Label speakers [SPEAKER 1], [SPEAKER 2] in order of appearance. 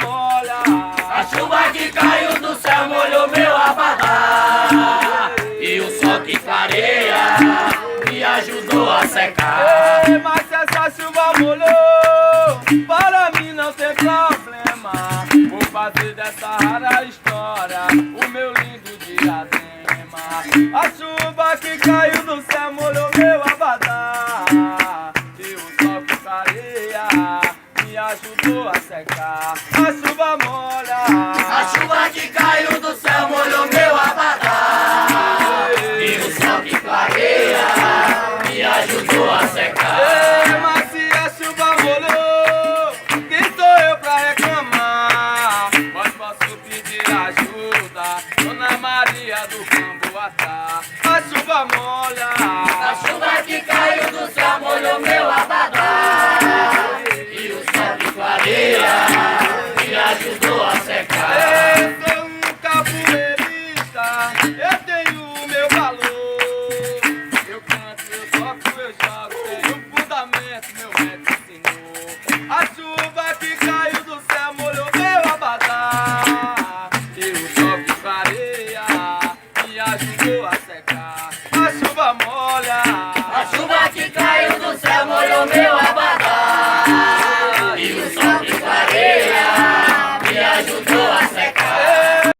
[SPEAKER 1] molha.
[SPEAKER 2] A chuva que caiu do céu molhou meu abadá. E o sol que clareia me ajudou a secar.
[SPEAKER 1] Ei, mas se essa chuva molhou, para mim não tem problema. Vou fazer dessa rara história o meu lindo Diadema. A chuva que caiu do céu molhou meu abadá. E o sol que clareia me ajudou a secar. A chuva molha.
[SPEAKER 2] A chuva que caiu